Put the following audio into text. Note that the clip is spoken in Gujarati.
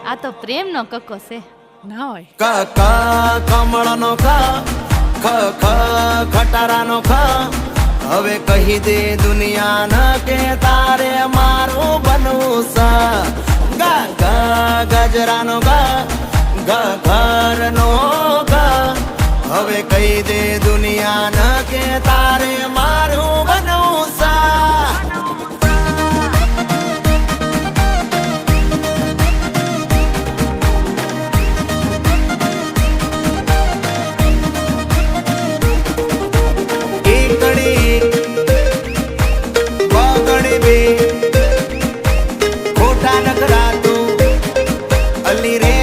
આ તો પ્રેમનો કક્કો છે ના હોય. ક ક કમળનો ખ ખ ખ ખટારાનો ખ હવે કહી દે દુનિયાને કે તારે મારું બનવું છે. ગ ગ ગજરાનો ગ ગ ઘરનો ગ હવે કહી દે દુનિયાને કે તારે મારું બનવું છે. ખોટા નખરા તું અલી રે